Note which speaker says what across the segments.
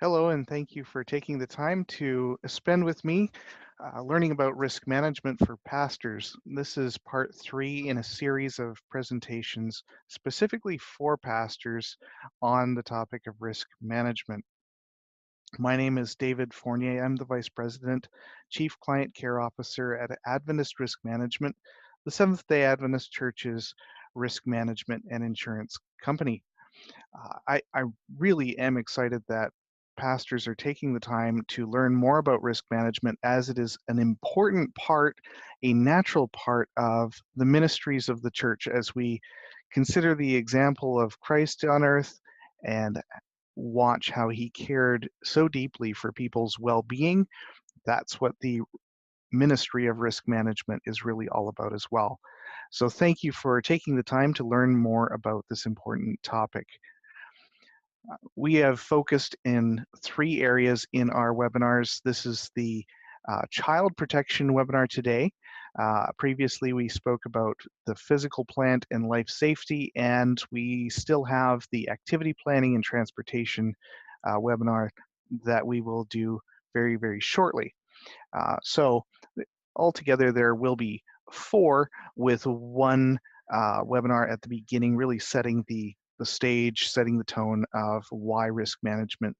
Speaker 1: Hello, and thank you for taking the time to spend with me learning about risk management for pastors. This is part three in a series of presentations specifically for pastors on the topic of risk management. My name is David Fournier. I'm the Vice President, Chief Client Care Officer at Adventist Risk Management, the Seventh day Adventist Church's risk management and insurance company. I really am excited that pastors are taking the time to learn more about risk management as it is an important part, a natural part of the ministries of the church as we consider the example of Christ on earth and watch how he cared so deeply for people's well being. That's what the ministry of risk management is really all about as well. So, thank you for taking the time to learn more about this important topic. We have focused in three areas in our webinars. This is the child protection webinar today. Previously, we spoke about the physical plant and life safety, and we still have the activity planning and transportation webinar that we will do very, very shortly. So altogether, there will be four with one webinar at the beginning, really setting the stage, setting the tone of why risk management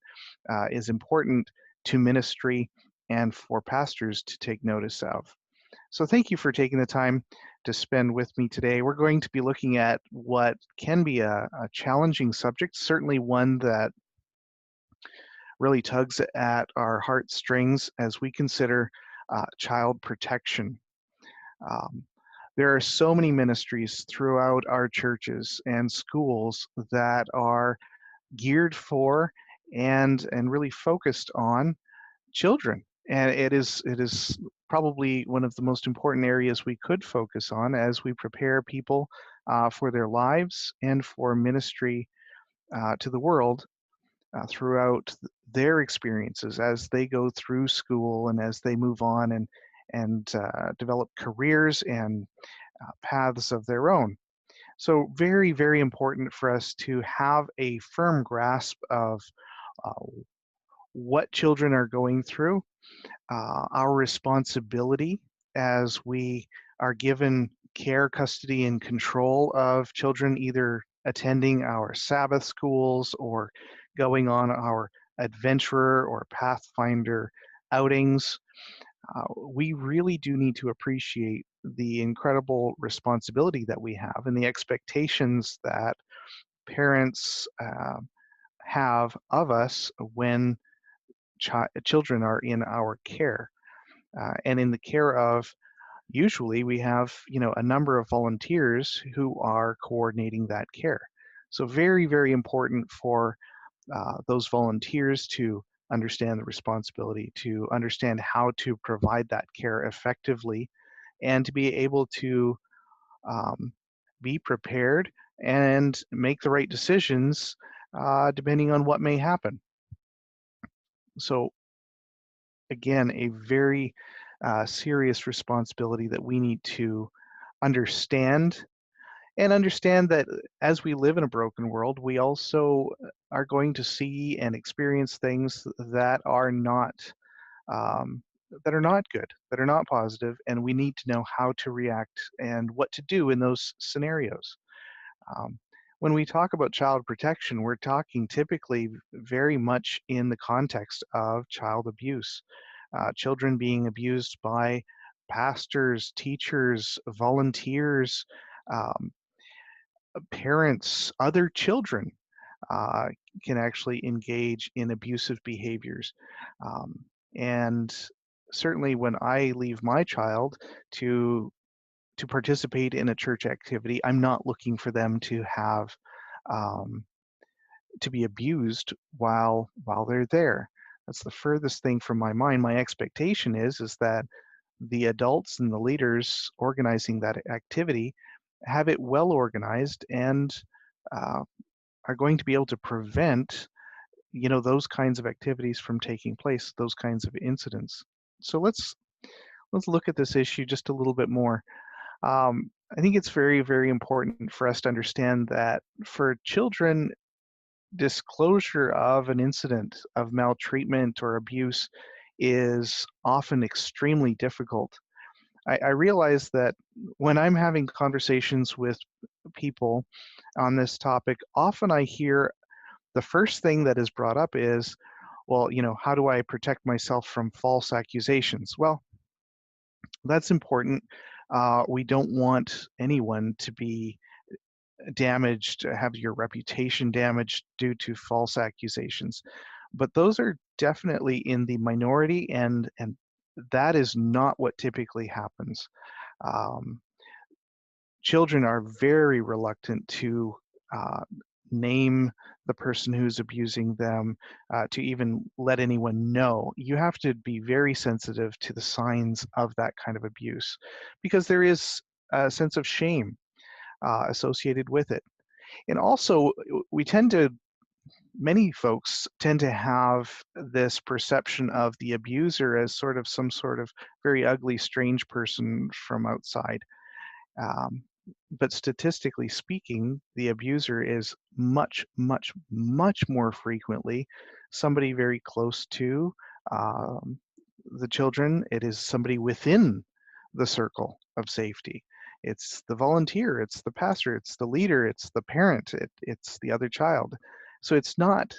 Speaker 1: is important to ministry and for pastors to take notice of. So thank you for taking the time to spend with me today. We're going to be looking at what can be a challenging subject, certainly one that really tugs at our heartstrings as we consider child protection. Um, there are so many ministries throughout our churches and schools that are geared for and really focused on children. And it is probably one of the most important areas we could focus on as we prepare people for their lives and for ministry to the world throughout their experiences as they go through school and as they move on and develop careers and paths of their own. So very, very important for us to have a firm grasp of uh, what children are going through, our responsibility as we are given care, custody, and control of children, either attending our Sabbath schools or going on our adventurer or pathfinder outings. We really do need to appreciate the incredible responsibility that we have and the expectations that parents have of us when children are in our care and in the care of. Usually we have, a number of volunteers who are coordinating that care. So very, very important for those volunteers to understand the responsibility, to understand how to provide that care effectively, and to be able to um, be prepared and make the right decisions depending on what may happen. So again, a very serious responsibility that we need to understand and understand that as we live in a broken world, we also are going to see and experience things um, that are not good, that are not positive, and we need to know how to react and what to do in those scenarios. Um, when we talk about child protection, we're talking typically very much in the context of child abuse, children being abused by pastors, teachers, volunteers, um, parents, other children uh, can actually engage in abusive behaviors. Um, and certainly when I leave my child to to participate in a church activity, I'm not looking for them to have um, to be abused while they're there. That's the furthest thing from my mind. My expectation is that the adults and the leaders organizing that activity have it well organized and uh, are going to be able to prevent those kinds of activities from taking place, those kinds of incidents. So let's look at this issue just a little bit more. I think it's very, very important for us to understand that for children, disclosure of an incident of maltreatment or abuse is often extremely difficult. I realize that when I'm having conversations with people on this topic, often I hear the first thing that is brought up is, well, how do I protect myself from false accusations? Well, that's important. We don't want anyone to be damaged, have your reputation damaged due to false accusations. But those are definitely in the minority, and that is not what typically happens. Um, Children are very reluctant to uh, name the person who's abusing them, to even let anyone know. You have to be very sensitive to the signs of that kind of abuse because there is a sense of shame associated with it. And also, many folks tend to have this perception of the abuser as sort of some sort of very ugly, strange person from outside. Um, but statistically speaking, the abuser is much, much, much more frequently somebody very close to um, the children. It is somebody within the circle of safety. It's the volunteer, it's the pastor, it's the leader, it's the parent, it's the other child. So it's not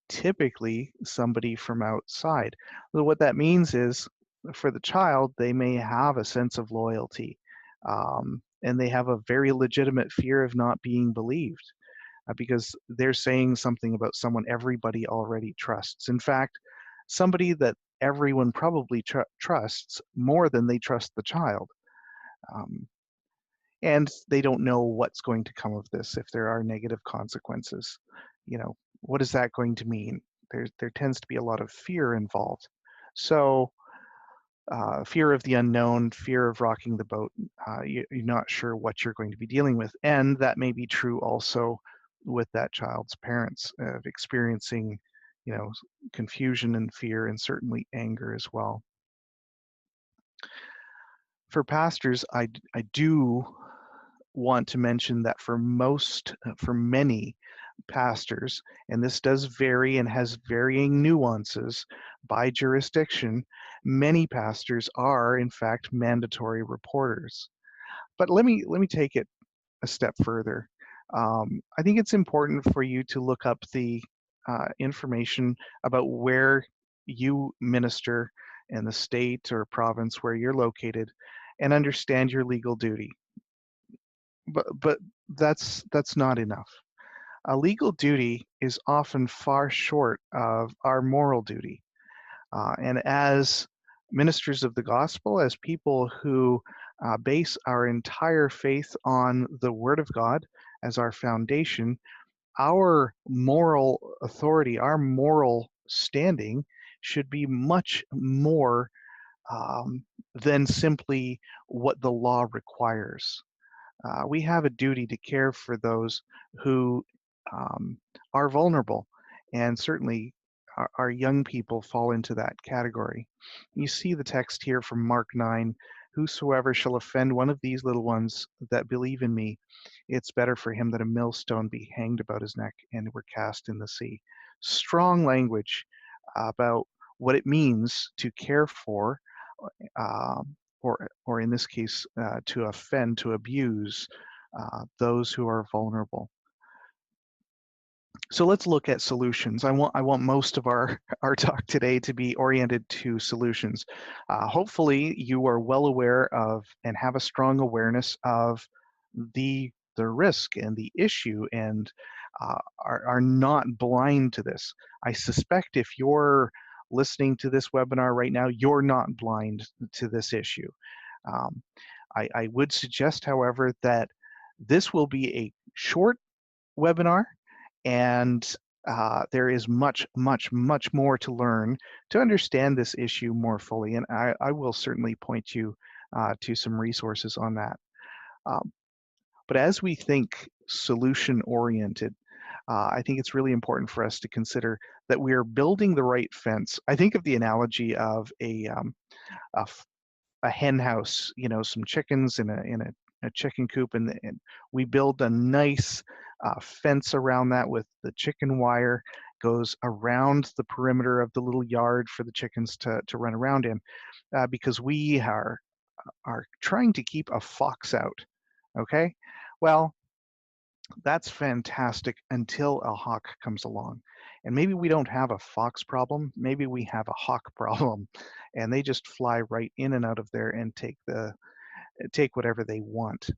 Speaker 1: typically somebody from outside. So what that means is for the child, they may have a sense of loyalty, and they have a very legitimate fear of not being believed because they're saying something about someone everybody already trusts. In fact, somebody that everyone probably trusts more than they trust the child. Um, and they don't know what's going to come of this if there are negative consequences. What is that going to mean? There tends to be a lot of fear involved. So fear of the unknown, fear of rocking the boat. You're not sure what you're going to be dealing with, and that may be true also with that child's parents of experiencing, you know, confusion and fear, and certainly anger as well. For pastors, I do want to mention that for many pastors, and this does vary and has varying nuances by jurisdiction, many pastors are in fact mandatory reporters. But let me take it a step further. I think it's important for you to look up the information about where you minister in the state or province where you're located and understand your legal duty. But that's not enough. A legal duty is often far short of our moral duty. And as ministers of the gospel, as people who base our entire faith on the Word of God as our foundation, our moral authority, our moral standing should be much more than simply what the law requires. We have a duty to care for those who um, are vulnerable, and certainly our young people fall into that category. You see the text here from Mark 9, whosoever shall offend one of these little ones that believe in me, it's better for him that a millstone be hanged about his neck and were cast in the sea. Strong language about what it means to care for or in this case, to offend, to abuse those who are vulnerable. So let's look at solutions. I want most of our our talk today to be oriented to solutions. Hopefully, you are well aware of and have a strong awareness of the risk and the issue, and are not blind to this. I suspect if you're listening to this webinar right now, you're not blind to this issue. Um, I would suggest, however, that this will be a short webinar, and there is much, much, much more to learn to understand this issue more fully, and I will certainly point you to some resources on that. Um, but as we think solution-oriented, I think it's really important for us to consider that we are building the right fence. I think of the analogy of a a hen house, some chickens in a chicken coop, and we build a nice fence around that with the chicken wire, goes around the perimeter of the little yard for the chickens to run around in, because we are trying to keep a fox out. Okay? Well, that's fantastic until a hawk comes along. And maybe we don't have a fox problem, maybe we have a hawk problem, and they just fly right in and out of there and take whatever they want.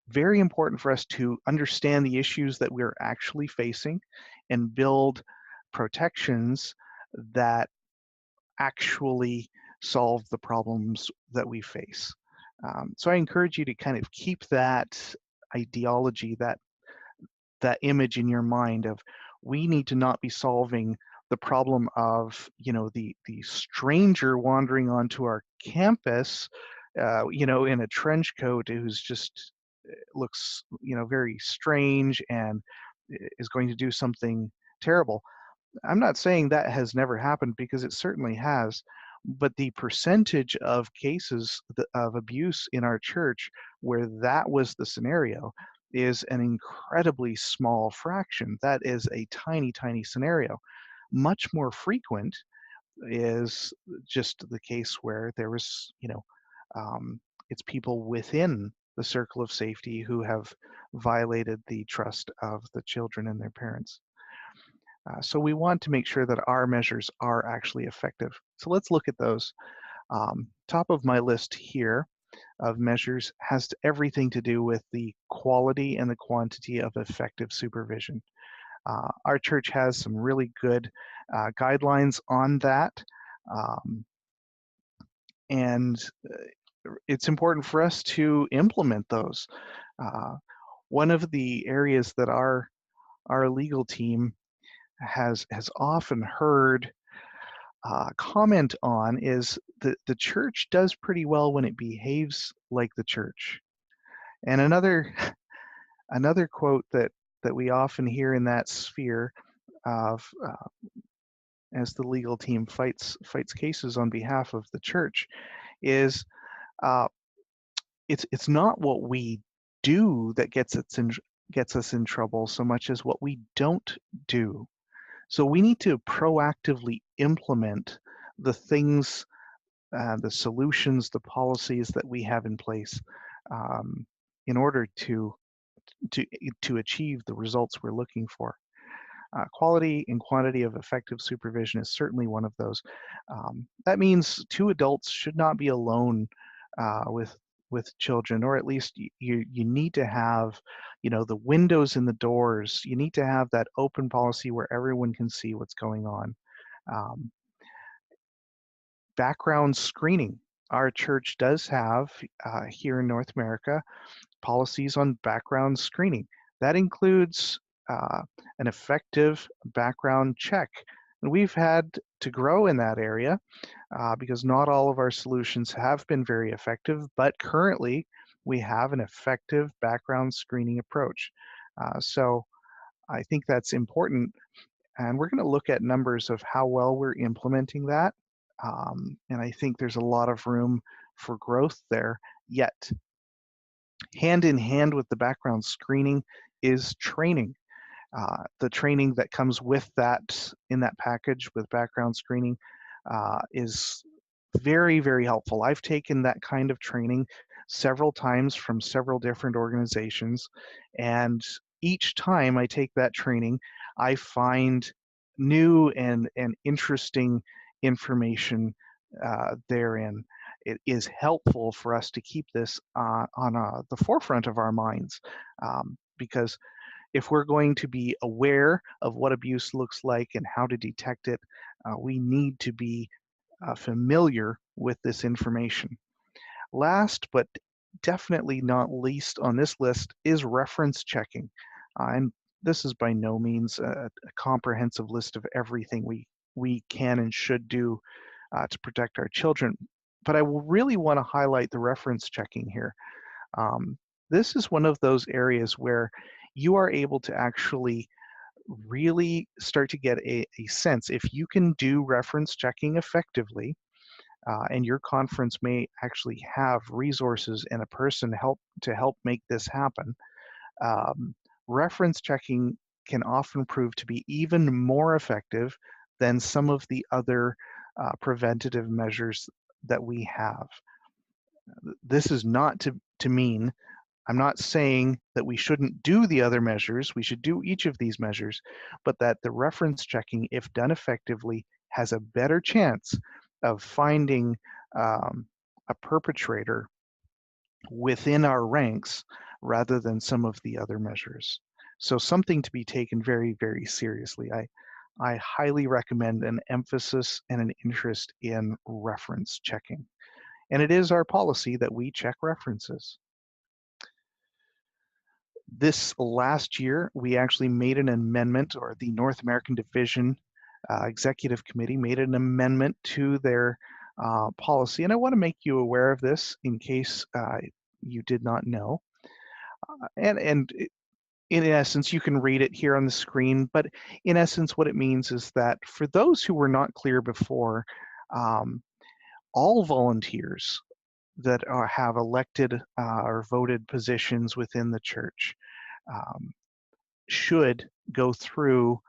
Speaker 1: Very important for us to understand the issues that we're actually facing and build protections that actually solve the problems that we face. So I encourage you to kind of keep that ideology, that image in your mind of, we need to not be solving the problem of, the stranger wandering onto our campus, in a trench coat, who's just looks, very strange and is going to do something terrible. I'm not saying that has never happened, because it certainly has, but the percentage of cases of abuse in our church where that was the scenario is an incredibly small fraction. That is a tiny, tiny scenario. Much more frequent is just the case where there was, um, it's people within the circle of safety who have violated the trust of the children and their parents. So we want to make sure that our measures are actually effective. So let's look at those. Top of my list here of measures has everything to do with the quality and the quantity of effective supervision. Our church has some really good guidelines on that. Um, and it's important for us to implement those. Uh, One of the areas that our legal team has often heard comment on is that the church does pretty well when it behaves like the church. And another quote that we often hear in that sphere of, as the legal team fights cases on behalf of the church, is, uh, it's not what we do that gets us in trouble so much as what we don't do. So we need to proactively implement the things, the solutions, the policies that we have in place, um, in order to to achieve the results we're looking for. Quality and quantity of effective supervision is certainly one of those. That means two adults should not be alone with children, or at least you need to have, the windows and the doors. You need to have that open policy where everyone can see what's going on. Um, Background screening. Our church does have, here in North America, policies on background screening. That includes uh, an effective background check. And we've had to grow in that area because not all of our solutions have been very effective, but currently we have an effective background screening approach. So I think that's important, and we're going to look at numbers of how well we're implementing that. And I think there's a lot of room for growth there yet. Hand in hand with the background screening is training. The training that comes with that, in that package with background screening, is very, very helpful. I've taken that kind of training several times from several different organizations, and each time I take that training, I find new and interesting information therein. It is helpful for us to keep this on the forefront of our minds, because if we're going to be aware of what abuse looks like and how to detect it, we need to be familiar with this information. Last, but definitely not least on this list, is reference checking. And this is by no means a comprehensive list of everything we can and should do to protect our children. But I will really want to highlight the reference checking here. Um, this is one of those areas where you are able to actually really start to get a sense. If you can do reference checking effectively, and your conference may actually have resources and a person to help make this happen, reference checking can often prove to be even more effective than some of the other preventative measures that we have. This is not to mean, I'm not saying that we shouldn't do the other measures. We should do each of these measures, but that the reference checking, if done effectively, has a better chance of finding a perpetrator within our ranks rather than some of the other measures. So something to be taken very, very seriously. I highly recommend an emphasis and an interest in reference checking. And it is our policy that we check references. This last year, we actually made an amendment, or the North American Division Executive Committee made an amendment to their policy. And I want to make you aware of this in case you did not know. And in essence, you can read it here on the screen, but in essence, what it means is that for those who were not clear before, um, all volunteers that have elected or voted positions within the church um, should go through,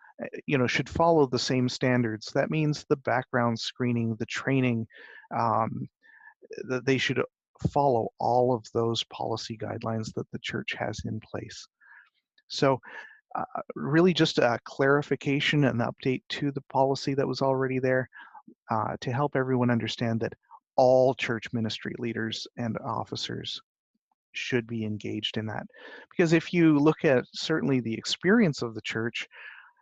Speaker 1: should follow the same standards. That means the background screening, the training, um, that they should follow all of those policy guidelines that the church has in place. So really just a clarification and update to the policy that was already there to help everyone understand that all church ministry leaders and officers should be engaged in that. Because if you look at certainly the experience of the church,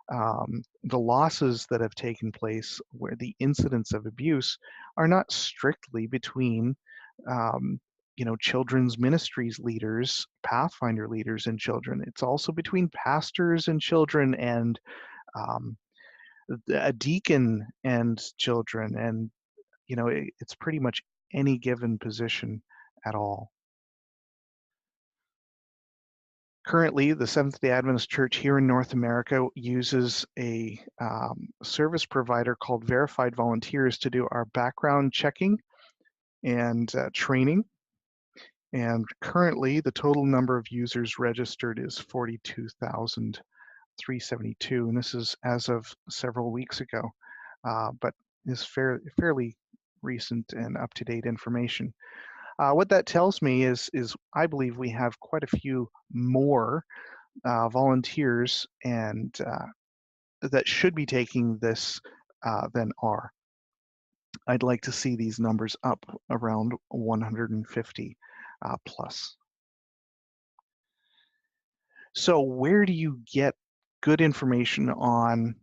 Speaker 1: the losses that have taken place where the incidents of abuse are not strictly between um, children's ministries leaders, Pathfinder leaders and children. It's also between pastors and children, and um, a deacon and children, and it's pretty much any given position at all. Currently, the Seventh-day Adventist Church here in North America uses a service provider called Verified Volunteers to do our background checking and training. And currently, the total number of users registered is 42,372, and this is as of several weeks ago, but is fairly recent and up-to-date information. What that tells me is I believe we have quite a few more volunteers and that should be taking this than are. I'd like to see these numbers up around 150 plus. So where do you get good information on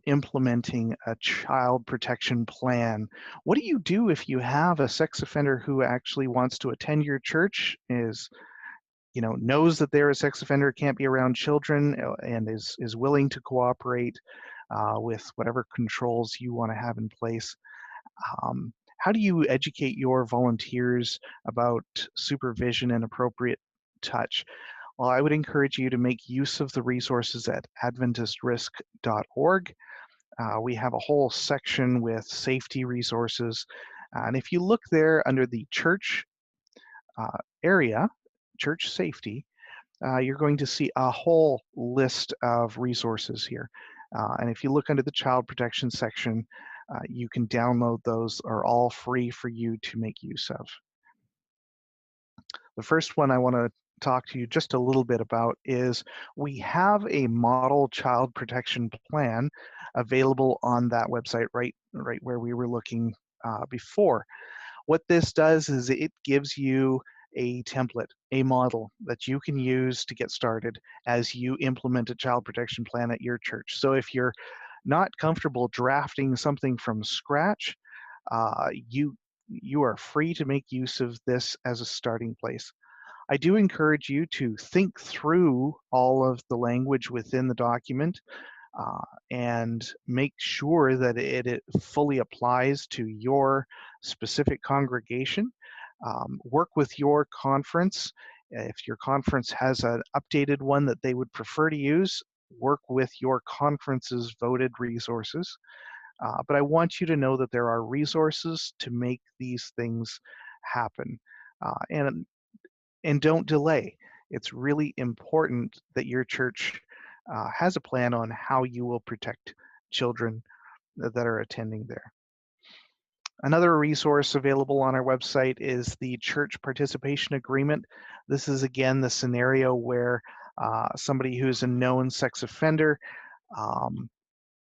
Speaker 1: implementing a child protection plan? What do you do if you have a sex offender who actually wants to attend your church, knows that they're a sex offender, can't be around children, and is willing to cooperate with whatever controls you want to have in place? How do you educate your volunteers about supervision and appropriate touch? Well, I would encourage you to make use of the resources at adventistrisk.org. We have a whole section with safety resources. And if you look there under the church area, church safety, you're going to see a whole list of resources here. And if you look under the child protection section, you can download those, are all free for you to make use of. The first one I want to talk to you just a little bit about is we have a model child protection plan available on that website right where we were looking before. What this does is it gives you a template, a model that you can use to get started as you implement a child protection plan at your church. So if you're not comfortable drafting something from scratch, you are free to make use of this as a starting place. I do encourage you to think through all of the language within the document and make sure that it fully applies to your specific congregation. Work with your conference. If your conference has an updated one that they would prefer to use, work with your conference's voted resources. But I want you to know that there are resources to make these things happen. And don't delay. it's really important that your church has a plan on how you will protect children that are attending there. Another resource available on our website is the Church Participation Agreement. This is again the scenario where somebody who's a known sex offender um,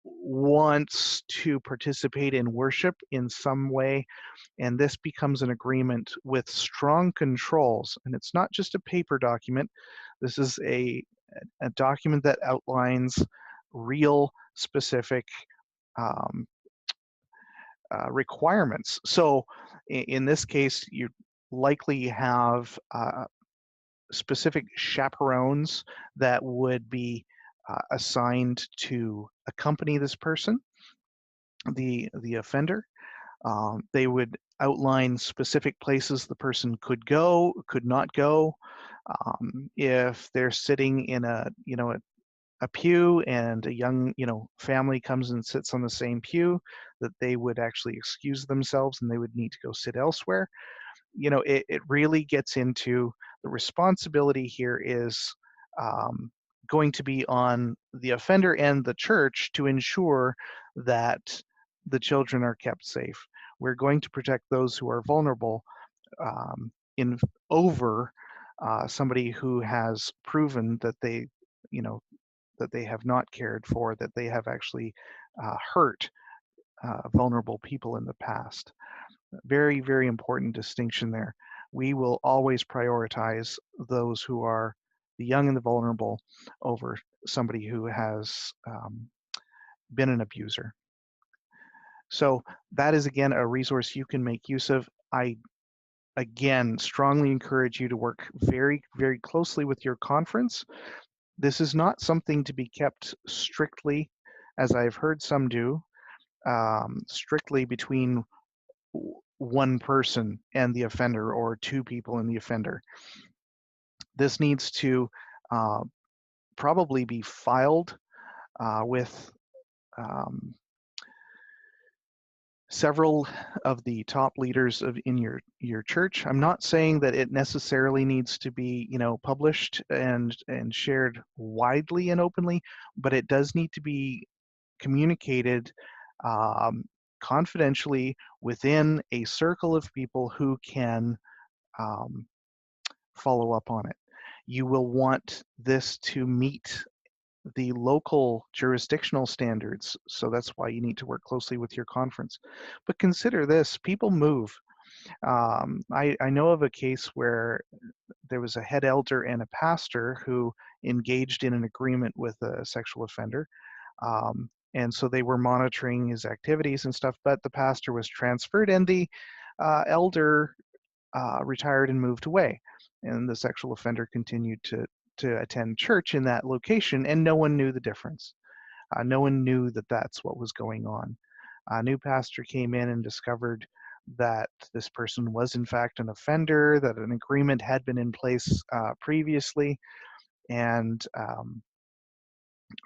Speaker 1: wants to participate in worship in some way, and this becomes an agreement with strong controls. And it's not just a paper document. This is a document that outlines real specific um, requirements. So in this case, you likely have specific chaperones that would be assigned to accompany this person, the offender. They would outline specific places the person could go, could not go. If they're sitting in a pew and a young family comes and sits on the same pew, that they would actually excuse themselves and they would need to go sit elsewhere. It really gets into the responsibility here is um, going to be on the offender and the church to ensure that the children are kept safe. We're going to protect those who are vulnerable in over somebody who has proven that you know, that they have not cared for, that they have actually hurt vulnerable people in the past. Very, very important distinction there. We will always prioritize those who are the young and the vulnerable over somebody who has been an abuser. So that is, again, a resource you can make use of. I, again, strongly encourage you to work very, very closely with your conference. This is not something to be kept strictly, as I've heard some do, strictly between one person and the offender or two people and the offender. This needs to uh, probably be filed with several of the top leaders in your church. I'm not saying that it necessarily needs to be published and shared widely and openly, but it does need to be communicated um, confidentially within a circle of people who can um, follow up on it. You will want this to meet the local jurisdictional standards, so that's why you need to work closely with your conference. But consider this, people move. I know of a case where there was a head elder and a pastor who engaged in an agreement with a sexual offender. And so they were monitoring his activities and stuff, but the pastor was transferred and the elder retired and moved away. And the sexual offender continued to attend church in that location, and no one knew the difference. No one knew that that's what was going on. A new pastor came in and discovered that this person was in fact an offender, that an agreement had been in place previously, and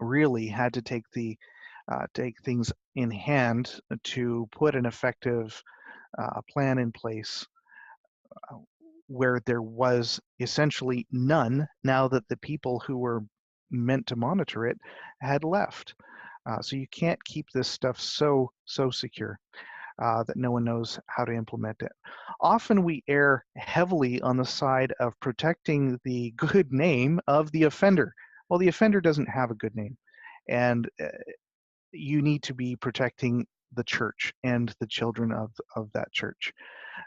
Speaker 1: really had to take things in hand to put an effective plan in place where there was essentially none now that the people who were meant to monitor it had left. So you can't keep this stuff so secure that no one knows how to implement it. Often we err heavily on the side of protecting the good name of the offender. Well, the offender doesn't have a good name, and you need to be protecting the church and the children of that church.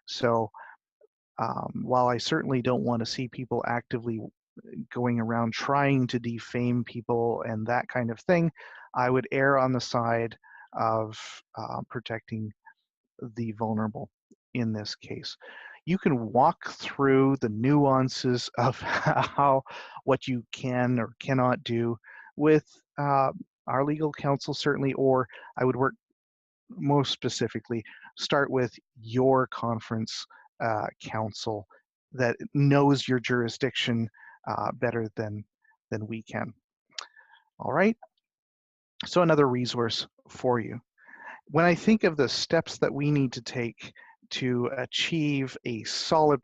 Speaker 1: So while I certainly don't want to see people actively going around trying to defame people and that kind of thing, I would err on the side of protecting the vulnerable in this case. You can walk through the nuances of what you can or cannot do with our legal counsel, certainly, or I would work most specifically, start with your conference council that knows your jurisdiction better than we can. All right. So another resource for you. When I think of the steps that we need to take to achieve a solid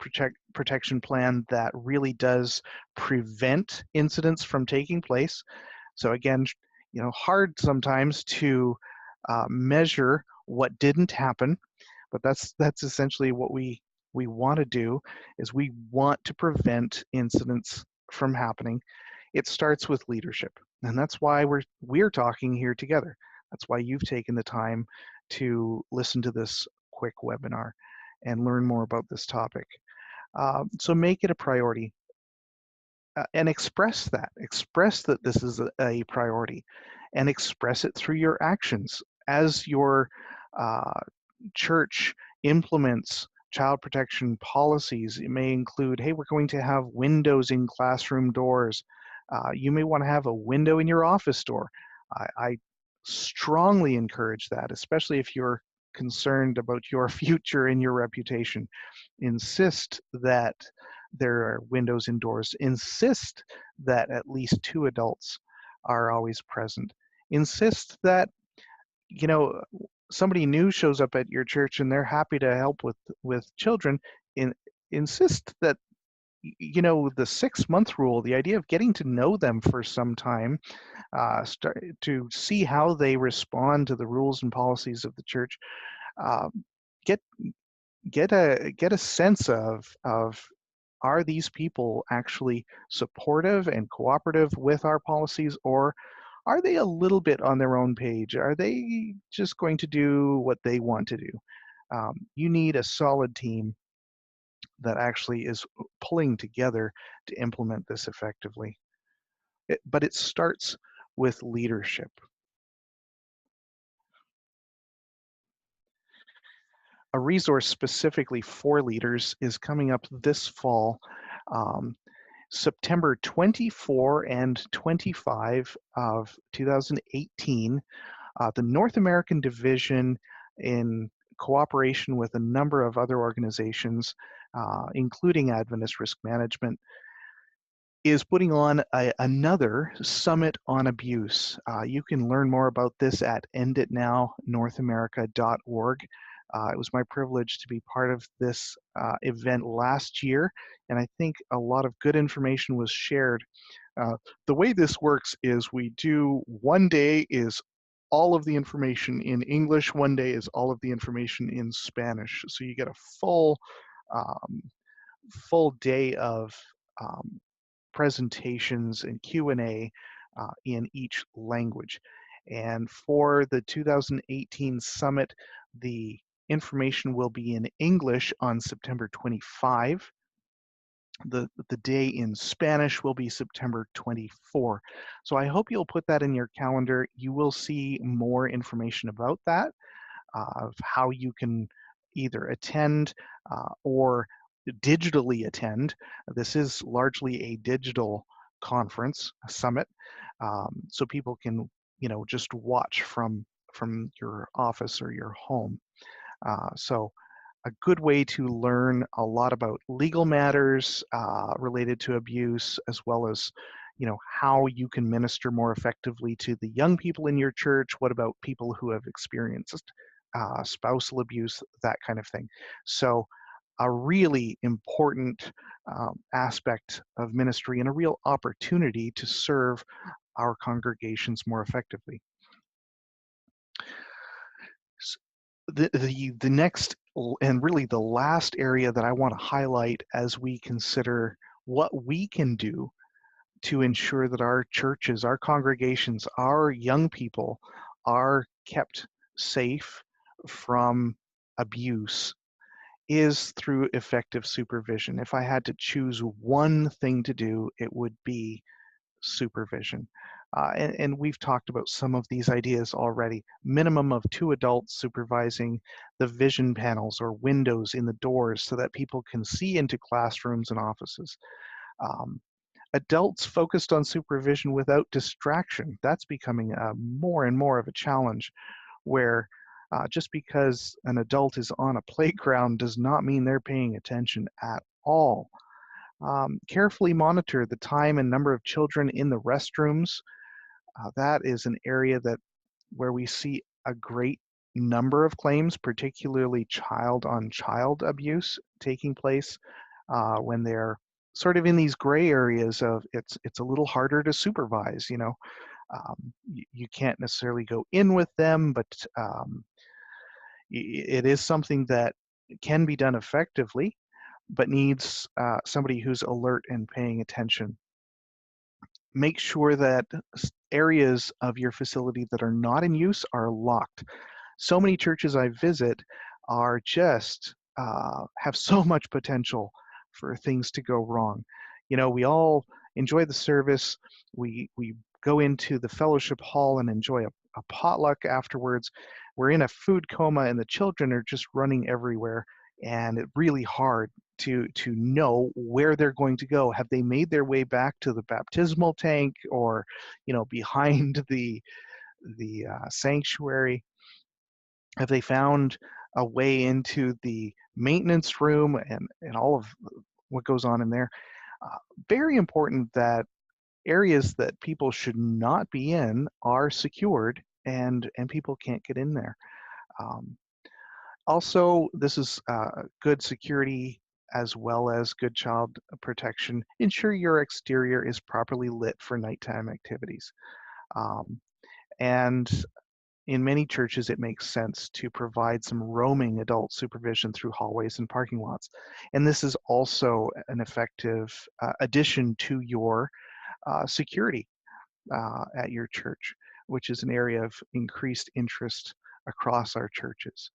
Speaker 1: protection plan that really does prevent incidents from taking place. So again, hard sometimes to measure what didn't happen, but that's essentially what we want to do, is we want to prevent incidents from happening. It starts with leadership, and that's why we're talking here together. That's why you've taken the time to listen to this quick webinar and learn more about this topic. So make it a priority, and express that this is a priority, and express it through your actions. As your church implements child protection policies, it may include, hey, we're going to have windows in classroom doors. You may want to have a window in your office door. I strongly encourage that, especially if you're concerned about your future and your reputation. Insist that there are windows indoors. Insist that at least 2 adults are always present. Insist that, somebody new shows up at your church and they're happy to help with children. Insist that, the 6-month rule, the idea of getting to know them for some time, start to see how they respond to the rules and policies of the church. Get get a sense of, are these people actually supportive and cooperative with our policies, or are they a little bit on their own page? Are they just going to do what they want to do? You need a solid team that actually is pulling together to implement this effectively. But it starts with leadership. A resource specifically for leaders is coming up this fall. September 24 and 25 of 2018, the North American Division, in cooperation with a number of other organizations, including Adventist Risk Management, is putting on another Summit on Abuse. You can learn more about this at enditnownorthamerica.org. It was my privilege to be part of this event last year, and I think a lot of good information was shared. The way this works is we do one day is all of the information in English, one day is all of the information in Spanish. So you get a um, full day of um, presentations and Q&A in each language. And for the 2018 summit, the information will be in English on September 25. The day in Spanish will be September 24. So I hope you'll put that in your calendar. You will see more information about that, of how you can either attend or digitally attend. This is largely a digital conference, a summit, so people can, just watch from your office or your home. So a good way to learn a lot about legal matters related to abuse, as well as, how you can minister more effectively to the young people in your church. What about people who have experienced spousal abuse, that kind of thing. So a really important aspect of ministry, and a real opportunity to serve our congregations more effectively. The next, and really the last area that I want to highlight as we consider what we can do to ensure that our churches, our congregations, our young people are kept safe from abuse, is through effective supervision. If I had to choose one thing to do, it would be supervision. And we've talked about some of these ideas already. Minimum of 2 adults supervising the vision panels or windows in the doors so that people can see into classrooms and offices. Adults focused on supervision without distraction. That's becoming more and more of a challenge, where just because an adult is on a playground does not mean they're paying attention at all. Carefully monitor the time and number of children in the restrooms. That is an area where we see a great number of claims, particularly child-on-child abuse taking place when they're sort of in these gray areas of it's a little harder to supervise, you know. You can't necessarily go in with them, but it is something that can be done effectively, but needs somebody who's alert and paying attention. Make sure that areas of your facility that are not in use are locked. So many churches I visit are just have so much potential for things to go wrong. You know, we all enjoy the service. We go into the fellowship hall and enjoy a potluck afterwards. We're in a food coma and the children are just running everywhere, and it's really hard to know where they're going to go. Have they made their way back to the baptismal tank, or, you know, behind the sanctuary? Have they found a way into the maintenance room and all of what goes on in there? Uh, Very important that areas that people should not be in are secured and people can't get in there. Um, Also, this is good security as well as good child protection. Ensure your exterior is properly lit for nighttime activities. Um, and in many churches, it makes sense to provide some roaming adult supervision through hallways and parking lots. And this is also an effective addition to your security at your church, which is an area of increased interest across our churches.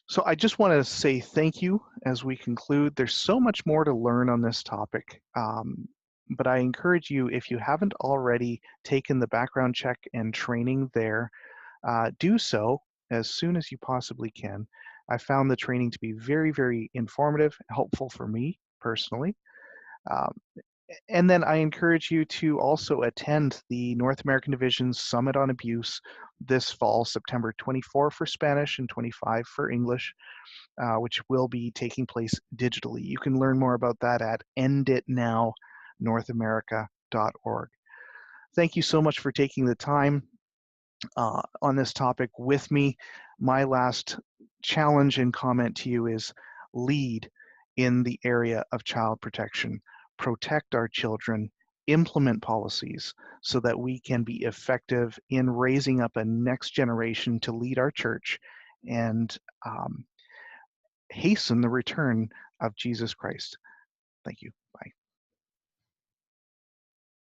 Speaker 1: So I just want to say thank you as we conclude. There's so much more to learn on this topic, but I encourage you, if you haven't already taken the background check and training there, do so as soon as you possibly can. I found the training to be very, very informative, helpful for me personally. Um, and then I encourage you to also attend the North American Division's Summit on Abuse this fall, September 24 for Spanish and 25 for English, which will be taking place digitally. You can learn more about that at enditnownorthamerica.org. Thank you so much for taking the time on this topic with me. My last challenge and comment to you is lead in the area of child protection. Protect our children, implement policies so that we can be effective in raising up a next generation to lead our church and hasten the return of Jesus Christ. Thank you. Bye.